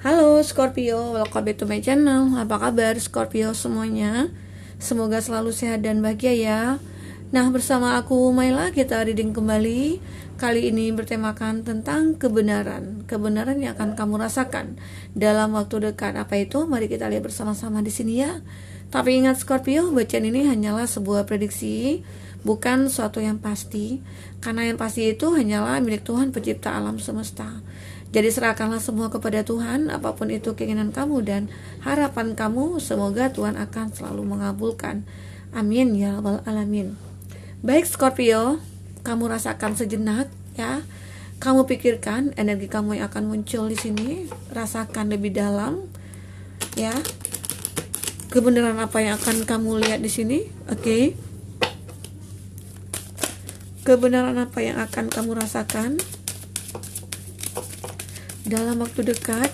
Halo Scorpio, welcome back to my channel. Apa kabar Scorpio semuanya? Semoga selalu sehat dan bahagia ya. Nah, bersama aku Maila kita reading kembali. Kali ini bertemakan tentang kebenaran. Kebenaran yang akan kamu rasakan dalam waktu dekat. Apa itu? Mari kita lihat bersama-sama di sini ya. Tapi ingat Scorpio, bacaan ini hanyalah sebuah prediksi, bukan suatu yang pasti. Karena yang pasti itu hanyalah milik Tuhan pencipta alam semesta. Jadi serahkanlah semua kepada Tuhan, apapun itu keinginan kamu dan harapan kamu, semoga Tuhan akan selalu mengabulkan. Amin ya rabbal alamin. Baik Scorpio, kamu rasakan sejenak ya. Kamu pikirkan energi kamu yang akan muncul di sini, rasakan lebih dalam ya. Kebenaran apa yang akan kamu lihat di sini? Oke. Kebenaran apa yang akan kamu rasakan dalam waktu dekat?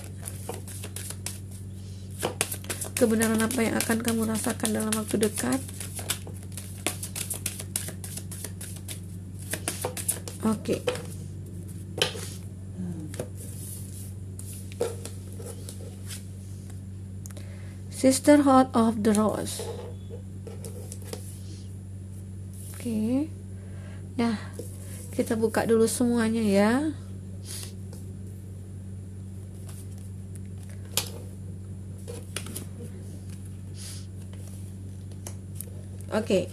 Kebenaran apa yang akan kamu rasakan dalam waktu dekat? Oke. Sisterhood of the Rose. Oke. Nah, kita buka dulu semuanya ya. Oke.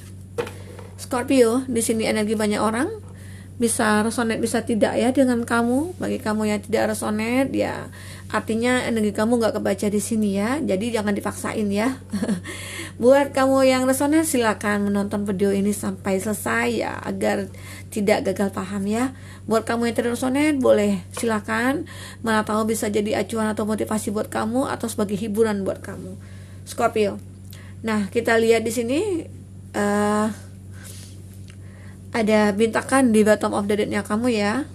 Scorpio, di sini energi banyak orang, bisa resonate bisa tidak ya dengan kamu. Bagi kamu yang tidak resonate ya artinya energi kamu nggak kebaca di sini ya. Jadi jangan dipaksain ya. Buat kamu yang resonate silakan menonton video ini sampai selesai ya agar tidak gagal paham ya. Buat kamu yang tidak resonate boleh silakan, mana tahu bisa jadi acuan atau motivasi buat kamu atau sebagai hiburan buat kamu Scorpio. Nah, kita lihat di sini ada bintakan di bottom of the deck-nya kamu ya.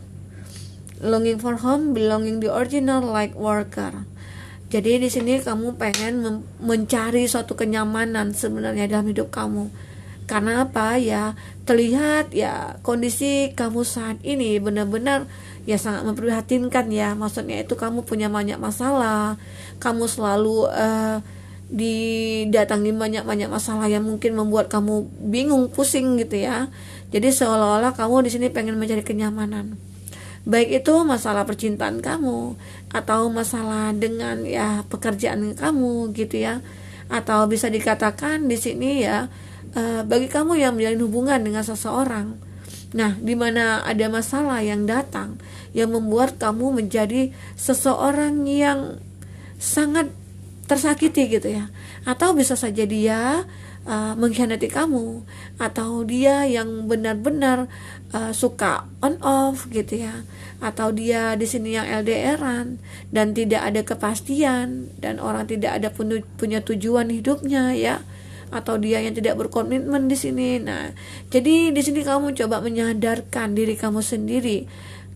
Longing for home, belonging the original like worker. Jadi di sini kamu pengen mencari suatu kenyamanan sebenarnya dalam hidup kamu. Karena apa ya? Terlihat ya kondisi kamu saat ini benar-benar ya sangat memprihatinkan ya. Maksudnya itu kamu punya banyak masalah, kamu selalu didatangi banyak masalah yang mungkin membuat kamu bingung, pusing gitu ya. Jadi seolah-olah kamu di sini pengen mencari kenyamanan. Baik itu masalah percintaan kamu atau masalah dengan ya pekerjaan kamu gitu ya. Atau bisa dikatakan di sini ya bagi kamu yang menjalin hubungan dengan seseorang. Nah, di mana ada masalah yang datang yang membuat kamu menjadi seseorang yang sangat tersakiti gitu ya. Atau bisa saja dia mengkhianati kamu, atau dia yang benar-benar suka on off gitu ya, atau dia di sini yang LDRan dan tidak ada kepastian dan orang tidak ada punya tujuan hidupnya ya, atau dia yang tidak berkomitmen di sini. Nah, jadi di sini kamu coba menyadarkan diri kamu sendiri.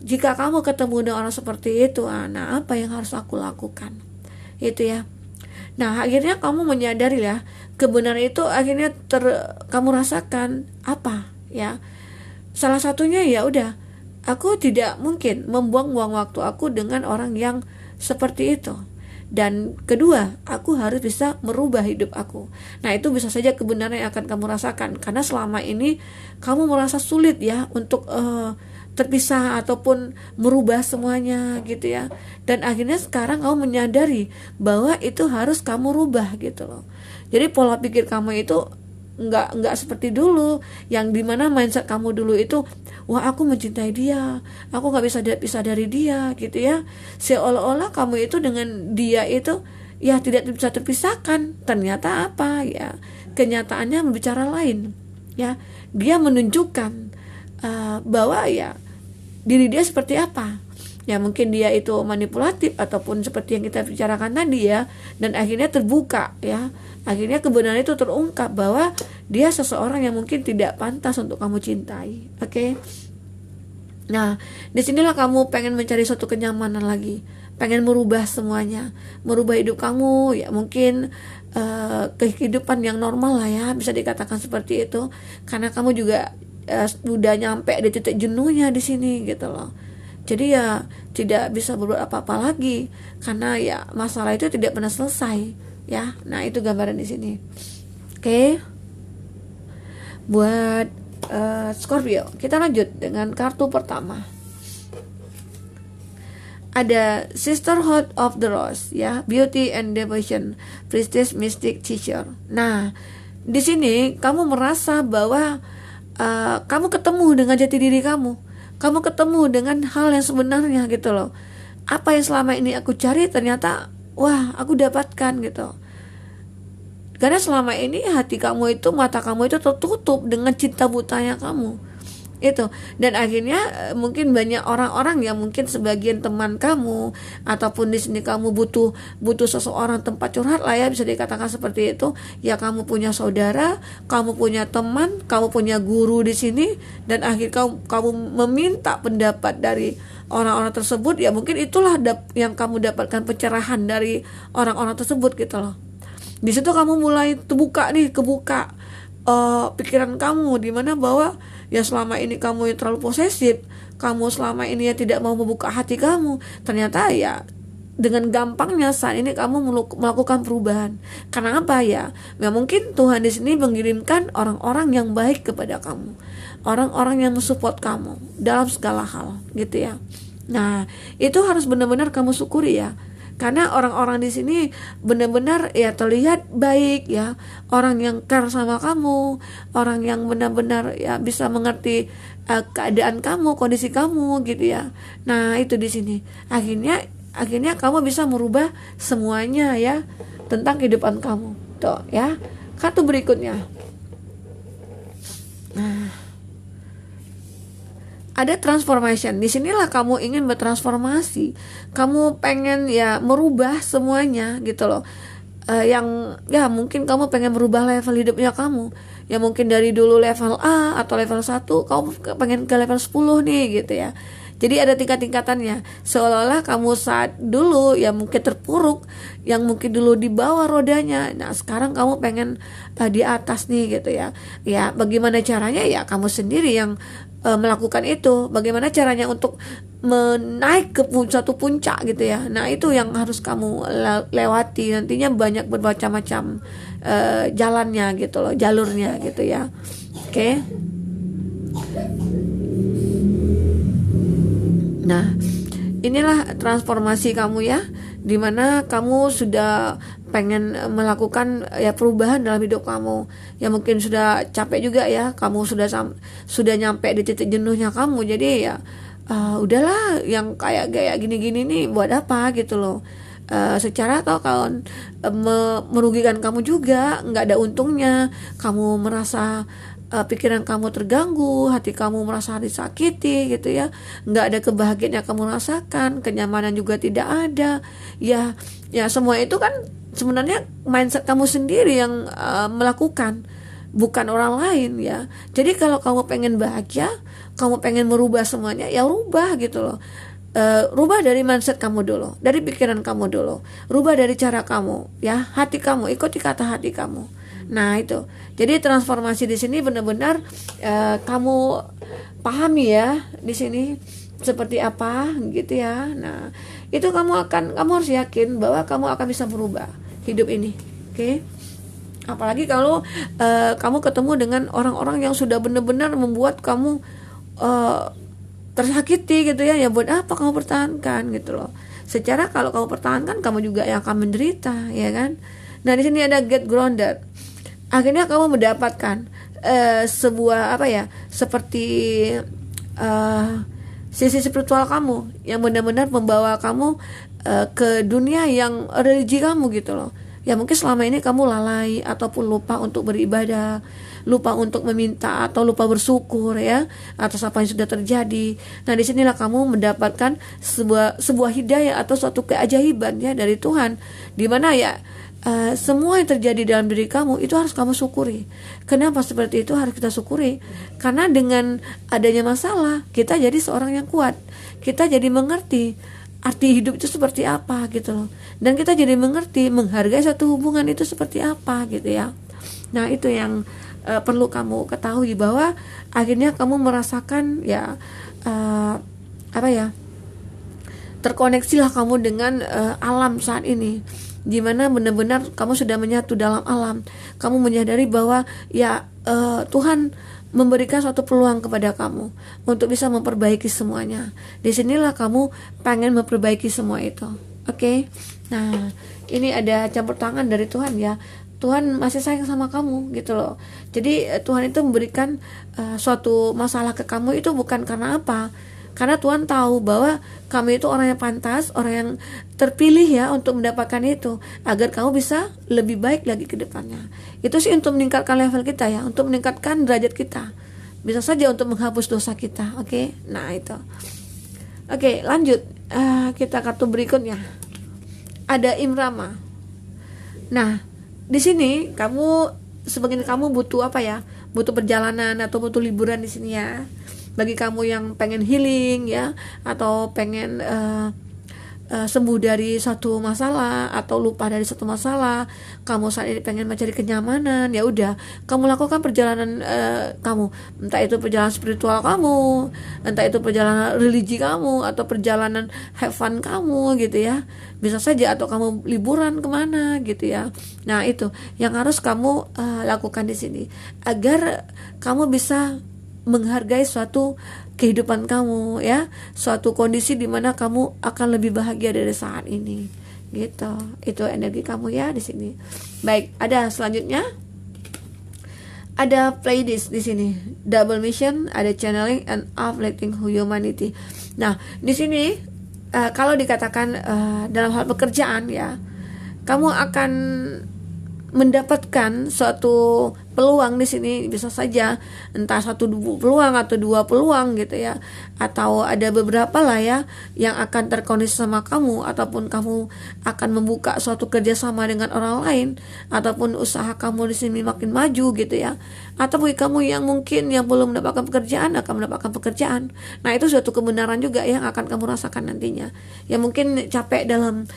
Jika kamu ketemu dengan orang seperti itu, nah apa yang harus aku lakukan? Itu ya. Nah, akhirnya kamu menyadari ya, kebenaran itu akhirnya kamu rasakan apa ya? Salah satunya ya udah, aku tidak mungkin membuang-buang waktu aku dengan orang yang seperti itu. Dan kedua, aku harus bisa merubah hidup aku. Nah, itu bisa saja kebenaran yang akan kamu rasakan karena selama ini kamu merasa sulit ya untuk terpisah ataupun merubah semuanya gitu ya. Dan akhirnya sekarang kamu menyadari bahwa itu harus kamu rubah gitu loh. Jadi pola pikir kamu itu nggak seperti dulu, yang dimana mindset kamu dulu itu wah aku mencintai dia, aku nggak bisa pisah dari dia gitu ya. Seolah-olah kamu itu dengan dia itu ya tidak bisa terpisahkan. Ternyata apa ya, kenyataannya berbicara lain ya. Dia menunjukkan bahwa ya diri dia seperti apa ya, mungkin dia itu manipulatif ataupun seperti yang kita bicarakan tadi ya. Dan akhirnya terbuka ya, akhirnya kebenaran itu terungkap bahwa dia seseorang yang mungkin tidak pantas untuk kamu cintai. Oke. Nah, disinilah kamu pengen mencari suatu kenyamanan lagi, pengen merubah semuanya, merubah hidup kamu ya, mungkin kehidupan yang normal lah ya, bisa dikatakan seperti itu. Karena kamu juga udah nyampe di titik jenuhnya di sini gitu loh. Jadi ya tidak bisa berbuat apa-apa lagi, karena ya masalah itu tidak pernah selesai ya. Nah, itu gambaran di sini. Oke. Buat Scorpio, kita lanjut dengan kartu pertama. Ada Sisterhood of the Rose ya, Beauty and Devotion, Priestess, Mystic, Teacher. Nah, di sini kamu merasa bahwa kamu ketemu dengan jati diri kamu. Kamu ketemu dengan hal yang sebenarnya gitu loh. Apa yang selama ini aku cari ternyata wah, aku dapatkan gitu. Karena selama ini hati kamu itu, mata kamu itu tertutup dengan cinta butanya kamu. Itu. Dan akhirnya mungkin banyak orang-orang yang mungkin sebagian teman kamu, ataupun di sini kamu butuh seseorang tempat curhat lah ya, bisa dikatakan seperti itu. Ya, kamu punya saudara, kamu punya teman, kamu punya guru di sini, dan akhirnya kamu meminta pendapat dari orang-orang tersebut. Ya mungkin itulah yang kamu dapatkan pencerahan dari orang-orang tersebut gitu loh. Di situ kamu mulai kebuka pikiran kamu, dimana bahwa ya selama ini kamu yang terlalu posesif, kamu selama ini ya tidak mau membuka hati kamu, ternyata ya dengan gampangnya saat ini kamu melakukan perubahan. Karena apa ya? Ya mungkin Tuhan di sini mengirimkan orang-orang yang baik kepada kamu, orang-orang yang mensupport kamu dalam segala hal, gitu ya. Nah, itu harus benar-benar kamu syukuri ya. Karena orang-orang di sini benar-benar ya terlihat baik ya, orang yang care sama kamu, orang yang benar-benar ya bisa mengerti keadaan kamu, kondisi kamu gitu ya. Nah, itu di sini. Akhirnya kamu bisa merubah semuanya ya tentang kehidupan kamu. Tuh ya. Kartu berikutnya. Nah, ada transformation. Disinilah kamu ingin bertransformasi. Kamu pengen ya merubah semuanya gitu loh. Yang ya mungkin kamu pengen merubah level hidupnya kamu. Ya mungkin dari dulu level A atau level 1, kamu pengen ke level 10 nih gitu ya. Jadi ada tingkat-tingkatannya. Seolah-olah kamu saat dulu ya mungkin terpuruk, yang mungkin dulu di bawah rodanya. Nah, sekarang kamu pengen di atas nih gitu ya. Ya, bagaimana caranya? Ya kamu sendiri yang melakukan itu. Bagaimana caranya untuk menaik ke satu puncak gitu ya. Nah, itu yang harus kamu lewati. Nantinya banyak bermacam-macam jalannya gitu loh, jalurnya gitu ya. Oke. Nah, inilah transformasi kamu ya, dimana kamu sudah pengen melakukan ya perubahan dalam hidup kamu. Ya mungkin sudah capek juga ya, kamu sudah nyampe di titik jenuhnya kamu. Jadi ya udahlah, yang kayak gini-gini nih buat apa gitu loh. Secara atau kalau merugikan kamu juga, nggak ada untungnya. Kamu merasa pikiran kamu terganggu, hati kamu merasa disakiti gitu ya, nggak ada kebahagiaan yang kamu rasakan, kenyamanan juga tidak ada. Ya semua itu kan sebenarnya mindset kamu sendiri yang melakukan, bukan orang lain ya. Jadi kalau kamu pengen bahagia, kamu pengen merubah semuanya, ya rubah gitu loh. Rubah dari mindset kamu dulu, dari pikiran kamu dulu, rubah dari cara kamu ya, hati kamu, ikuti kata hati kamu. Nah, itu. Jadi transformasi di sini benar-benar kamu pahami ya di sini seperti apa gitu ya. Nah, itu kamu harus yakin bahwa kamu akan bisa merubah hidup ini. Oke? Apalagi kalau kamu ketemu dengan orang-orang yang sudah benar-benar membuat kamu tersakiti gitu ya. Ya buat apa kamu pertahankan gitu loh. Secara kalau kamu pertahankan, kamu juga yang akan menderita, ya kan? Nah, di sini ada get grounded. Akhirnya kamu mendapatkan sebuah seperti sisi spiritual kamu yang benar-benar membawa kamu ke dunia yang religi kamu gitu loh. Ya mungkin selama ini kamu lalai ataupun lupa untuk beribadah, lupa untuk meminta atau lupa bersyukur ya atas apa yang sudah terjadi. Nah, disinilah kamu mendapatkan sebuah hidayah atau suatu keajaiban ya dari Tuhan, di mana ya semua yang terjadi dalam diri kamu itu harus kamu syukuri. Kenapa seperti itu harus kita syukuri? Karena dengan adanya masalah, kita jadi seorang yang kuat. Kita jadi mengerti arti hidup itu seperti apa gitu loh. Dan kita jadi mengerti menghargai satu hubungan itu seperti apa gitu ya. Nah, itu yang perlu kamu ketahui, bahwa akhirnya kamu merasakan ya terkoneksilah kamu dengan alam saat ini, dimana benar-benar kamu sudah menyatu dalam alam. Kamu menyadari bahwa ya Tuhan memberikan suatu peluang kepada kamu untuk bisa memperbaiki semuanya. Disinilah kamu pengen memperbaiki semua itu. Oke? Nah, ini ada campur tangan dari Tuhan ya. Tuhan masih sayang sama kamu gitu loh. Jadi Tuhan itu memberikan suatu masalah ke kamu itu bukan karena apa? Karena Tuhan tahu bahwa kamu itu orang yang pantas, orang yang terpilih ya untuk mendapatkan itu, agar kamu bisa lebih baik lagi ke depannya. Itu sih untuk meningkatkan level kita ya, untuk meningkatkan derajat kita. Bisa saja untuk menghapus dosa kita. Oke? Nah itu. Oke, lanjut. Kita kartu berikutnya. Ada Imrama. Nah, di sini kamu sebagian kamu butuh apa ya? Butuh perjalanan atau butuh liburan di sini ya. Bagi kamu yang pengen healing ya, atau pengen sembuh dari satu masalah atau lupa dari satu masalah, kamu saat ini pengen mencari kenyamanan, ya udah kamu lakukan perjalanan kamu, entah itu perjalanan spiritual kamu, entah itu perjalanan religi kamu, atau perjalanan have fun kamu gitu ya, bisa saja, atau kamu liburan kemana gitu ya. Nah itu yang harus kamu lakukan di sini agar kamu bisa menghargai suatu kehidupan kamu ya, suatu kondisi di mana kamu akan lebih bahagia dari saat ini gitu. Itu energi kamu ya di sini. Baik, ada selanjutnya, ada play this di sini, double mission, ada channeling and uplifting humanity. Nah di sini kalau dikatakan dalam hal pekerjaan ya, kamu akan mendapatkan suatu peluang di sini, bisa saja entah satu peluang atau dua peluang gitu ya, atau ada beberapa lah ya yang akan terkoneksi sama kamu, ataupun kamu akan membuka suatu kerjasama dengan orang lain, ataupun usaha kamu di sini makin maju gitu ya, atau bagi kamu yang mungkin yang belum mendapatkan pekerjaan akan mendapatkan pekerjaan. Nah itu suatu kebenaran juga yang akan kamu rasakan nantinya. Ya mungkin capek dalam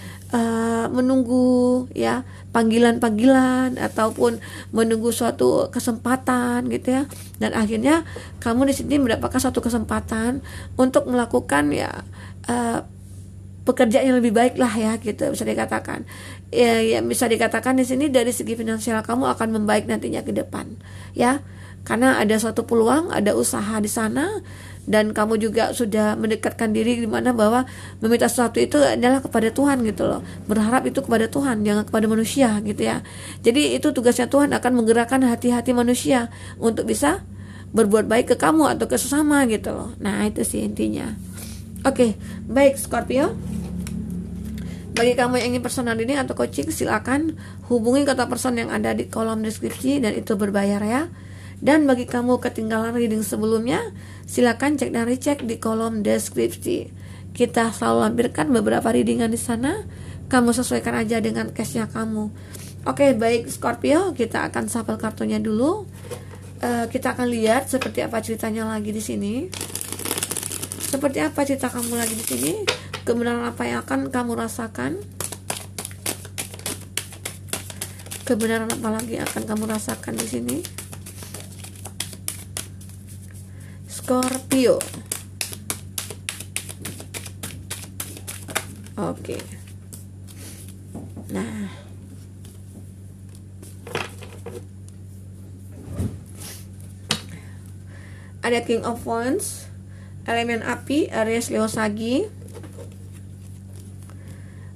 menunggu ya panggilan-panggilan ataupun menunggu suatu kesempatan gitu ya, dan akhirnya kamu di sini mendapatkan suatu kesempatan untuk melakukan ya pekerjaan yang lebih baik lah ya gitu, bisa dikatakan ya bisa dikatakan di sini dari segi finansial kamu akan membaik nantinya ke depan ya, karena ada suatu peluang, ada usaha di sana, dan kamu juga sudah mendekatkan diri di mana bahwa meminta sesuatu itu adalah kepada Tuhan gitu loh, berharap itu kepada Tuhan, jangan kepada manusia gitu ya. Jadi itu tugasnya Tuhan, akan menggerakkan hati-hati manusia untuk bisa berbuat baik ke kamu atau ke sesama gitu loh. Nah itu sih intinya. Oke, baik Scorpio, bagi kamu yang ingin personal reading atau coaching, silakan hubungi kontak person yang ada di kolom deskripsi, dan itu berbayar ya. Dan bagi kamu ketinggalan reading sebelumnya, silakan cek dan recheck di kolom deskripsi. Kita selalu lampirkan beberapa readingan di sana. Kamu sesuaikan aja dengan case-nya kamu. Oke, baik Scorpio, kita akan shuffle kartunya dulu. Kita akan lihat seperti apa ceritanya lagi di sini. Seperti apa cerita kamu lagi di sini? Kebenaran apa yang akan kamu rasakan? Kebenaran apa lagi yang akan kamu rasakan di sini? Scorpio. Oke. Nah, ada King of Wands, elemen api, Aries, Leo, Sagi.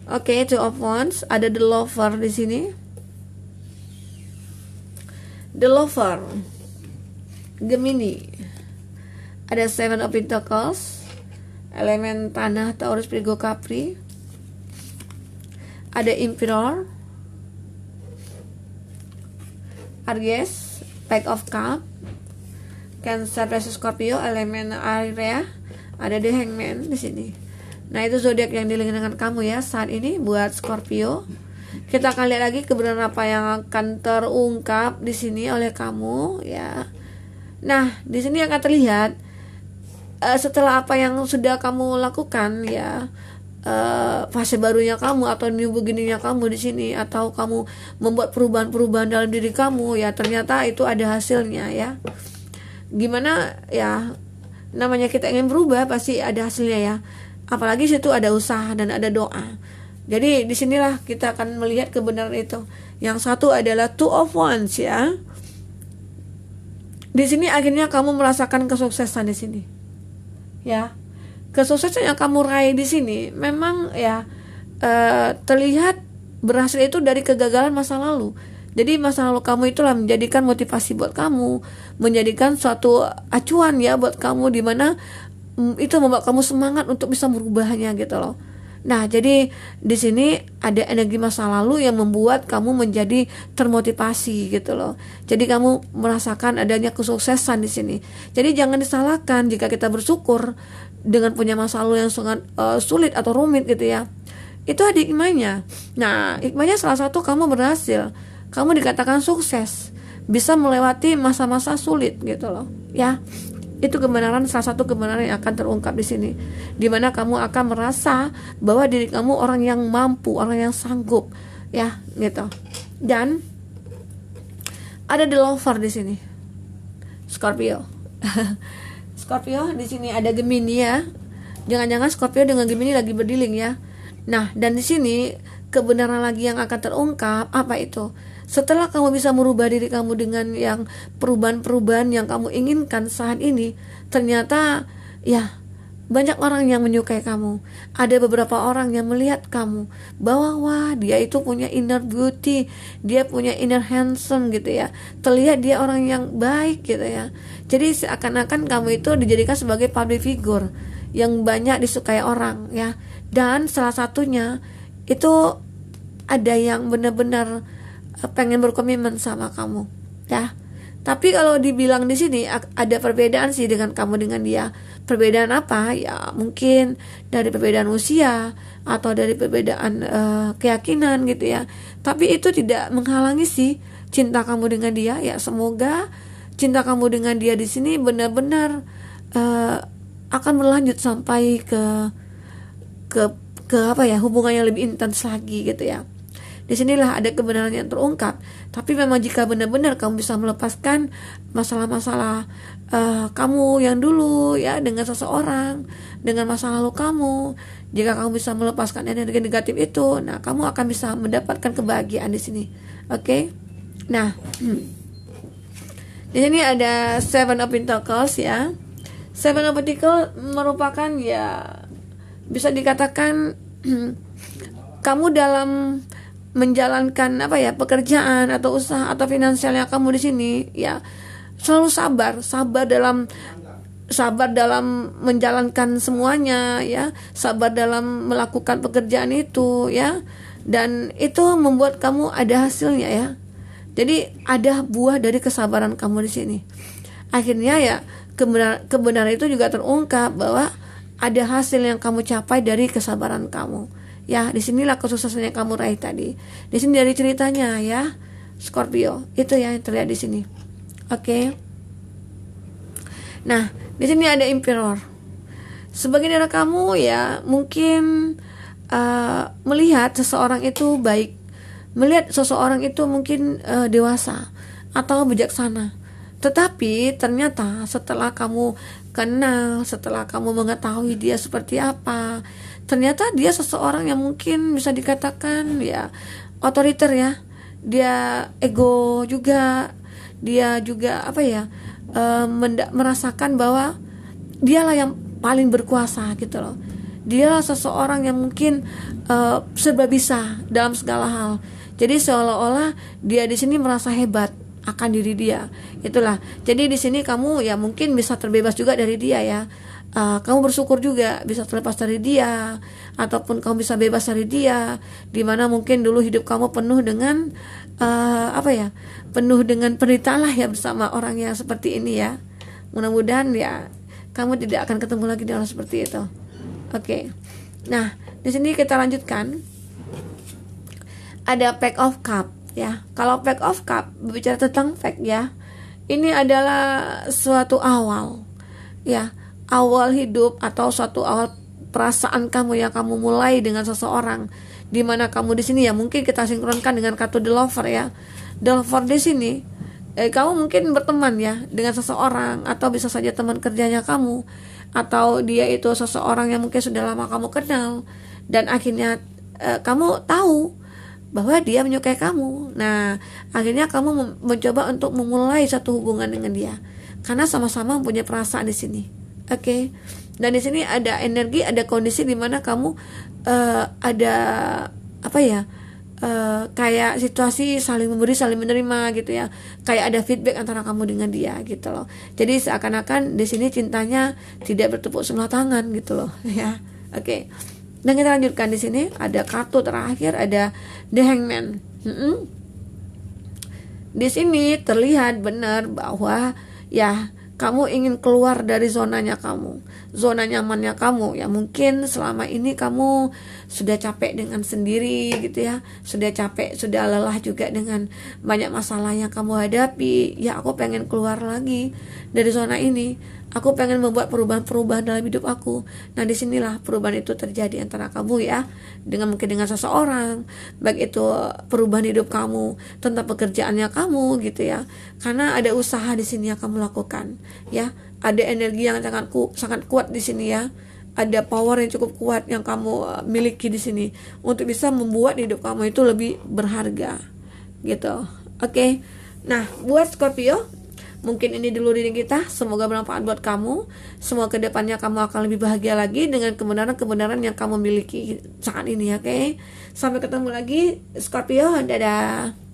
Oke, Two of Wands, ada The Lover di sini. The Lover, Gemini. Ada Seven of Pentacles, elemen tanah, Taurus, Virgo, Capri. Ada Emperor, Aries, Pack of Cup, Cancer versus Scorpio, elemen air ya. Ada The Hangman di sini. Nah itu zodiak yang dilihat dengan kamu ya saat ini buat Scorpio. Kita akan lihat lagi kebenaran apa yang akan terungkap di sini oleh kamu ya. Nah di sini akan terlihat setelah apa yang sudah kamu lakukan ya, fase barunya kamu atau new beginning-nya kamu di sini, atau kamu membuat perubahan-perubahan dalam diri kamu ya, ternyata itu ada hasilnya ya. Gimana ya, namanya kita ingin berubah pasti ada hasilnya ya. Apalagi situ ada usaha dan ada doa. Jadi disinilah kita akan melihat kebenaran itu. Yang satu adalah two of wands ya. Di sini akhirnya kamu merasakan kesuksesan di sini. Ya. Kesuksesan yang kamu raih di sini memang ya terlihat berhasil itu dari kegagalan masa lalu. Jadi masa lalu kamu itulah menjadikan motivasi buat kamu, menjadikan suatu acuan ya buat kamu, di mana itu membuat kamu semangat untuk bisa merubahnya gitu loh. Nah, jadi di sini ada energi masa lalu yang membuat kamu menjadi termotivasi gitu loh. Jadi kamu merasakan adanya kesuksesan di sini. Jadi jangan disalahkan jika kita bersyukur dengan punya masa lalu yang sangat sulit atau rumit gitu ya. Itu ada hikmahnya. Nah, hikmahnya salah satu kamu berhasil. Kamu dikatakan sukses, bisa melewati masa-masa sulit gitu loh. Ya. Itu kebenaran, salah satu kebenaran yang akan terungkap di sini, di mana kamu akan merasa bahwa diri kamu orang yang mampu, orang yang sanggup, ya gitu. Dan ada the lover di sini, Scorpio. Scorpio di sini ada Gemini ya. Jangan-jangan Scorpio dengan Gemini lagi berdealing ya. Nah, dan di sini kebenaran lagi yang akan terungkap apa itu? Setelah kamu bisa merubah diri kamu dengan yang perubahan-perubahan yang kamu inginkan saat ini, ternyata ya banyak orang yang menyukai kamu. Ada beberapa orang yang melihat kamu bahwa wah, dia itu punya inner beauty, dia punya inner handsome gitu ya. Terlihat dia orang yang baik gitu ya. Jadi seakan-akan kamu itu dijadikan sebagai public figure yang banyak disukai orang ya. Dan salah satunya itu ada yang benar-benar pengen berkomitmen sama kamu ya. Tapi kalau dibilang di sini ada perbedaan sih dengan kamu dengan dia. Perbedaan apa? Ya mungkin dari perbedaan usia atau dari perbedaan keyakinan gitu ya. Tapi itu tidak menghalangi sih cinta kamu dengan dia ya. Semoga cinta kamu dengan dia di sini benar-benar akan berlanjut sampai ke apa ya, hubungan yang lebih intens lagi gitu ya. Disinilah ada kebenaran yang terungkap. Tapi memang jika benar-benar kamu bisa melepaskan masalah-masalah kamu yang dulu ya dengan seseorang, dengan masa lalu kamu, jika kamu bisa melepaskan energi negatif itu, nah kamu akan bisa mendapatkan kebahagiaan di sini. Oke? Nah, di sini ada Seven of Pentacles ya. Seven of Pentacles merupakan ya bisa dikatakan kamu dalam menjalankan apa ya, pekerjaan atau usaha atau finansialnya kamu di sini ya, selalu sabar dalam menjalankan semuanya ya, sabar dalam melakukan pekerjaan itu ya, dan itu membuat kamu ada hasilnya ya. Jadi ada buah dari kesabaran kamu di sini. Akhirnya ya kebenaran itu juga terungkap bahwa ada hasil yang kamu capai dari kesabaran kamu. Ya, disinilah kesuksesan yang kamu raih tadi. Di sini dari ceritanya ya, Scorpio. Itu yang terlihat di sini. Oke. Nah, di sini ada Emperor. Sebagian dari kamu ya mungkin melihat seseorang itu baik, melihat seseorang itu mungkin dewasa atau bijaksana. Tetapi ternyata setelah kamu kenal, setelah kamu mengetahui dia seperti apa, ternyata dia seseorang yang mungkin bisa dikatakan ya otoriter ya. Dia ego juga. Dia juga apa ya, merasakan bahwa dialah yang paling berkuasa gitu loh. Dialah seseorang yang mungkin serba bisa dalam segala hal. Jadi seolah-olah dia di sini merasa hebat akan diri dia. Itulah. Jadi di sini kamu ya mungkin bisa terbebas juga dari dia ya. Kamu bersyukur juga bisa terlepas dari dia, ataupun kamu bisa bebas dari dia, dimana mungkin dulu hidup kamu penuh dengan penuh dengan penderitaan lah ya bersama orang yang seperti ini ya. Mudah-mudahan ya kamu tidak akan ketemu lagi dengan orang seperti itu. Oke. Nah, di sini kita lanjutkan. Ada Pack of Cup ya. Kalau Pack of Cup berbicara tentang pack ya, ini adalah suatu awal ya. Awal hidup atau suatu awal perasaan kamu yang kamu mulai dengan seseorang, di mana kamu di sini ya mungkin kita sinkronkan dengan kartu The Lover ya. The Lover di sini kamu mungkin berteman ya dengan seseorang, atau bisa saja teman kerjanya kamu, atau dia itu seseorang yang mungkin sudah lama kamu kenal dan akhirnya kamu tahu bahwa dia menyukai kamu. Nah, akhirnya kamu mencoba untuk memulai satu hubungan dengan dia karena sama-sama mempunyai perasaan di sini. Oke. Dan di sini ada energi, ada kondisi di mana kamu ada apa ya? Kayak situasi saling memberi saling menerima gitu ya, kayak ada feedback antara kamu dengan dia gitu loh. Jadi seakan-akan di sini cintanya tidak bertepuk sebelah tangan gitu loh ya. Oke. Dan kita lanjutkan di sini ada kartu terakhir, ada The Hangman. Di sini terlihat benar bahwa ya kamu ingin keluar dari zonanya kamu, zona nyamannya kamu. Ya mungkin selama ini kamu sudah capek dengan sendiri gitu ya, sudah capek, sudah lelah juga dengan banyak masalah yang kamu hadapi. Ya aku pengen keluar lagi dari zona ini. Aku pengen membuat perubahan-perubahan dalam hidup aku. Nah disinilah perubahan itu terjadi antara kamu ya, dengan mungkin dengan seseorang, baik itu perubahan hidup kamu, tentang pekerjaannya kamu gitu ya. Karena ada usaha di sini yang kamu lakukan, ya. Ada energi yang sangat kuat di sini ya. Ada power yang cukup kuat yang kamu miliki di sini untuk bisa membuat hidup kamu itu lebih berharga, gitu. Oke. Nah buat Scorpio, mungkin ini dulu reading kita. Semoga bermanfaat buat kamu. Semoga kedepannya kamu akan lebih bahagia lagi dengan kebenaran-kebenaran yang kamu miliki saat ini. Oke. Sampai ketemu lagi Scorpio. Dadah.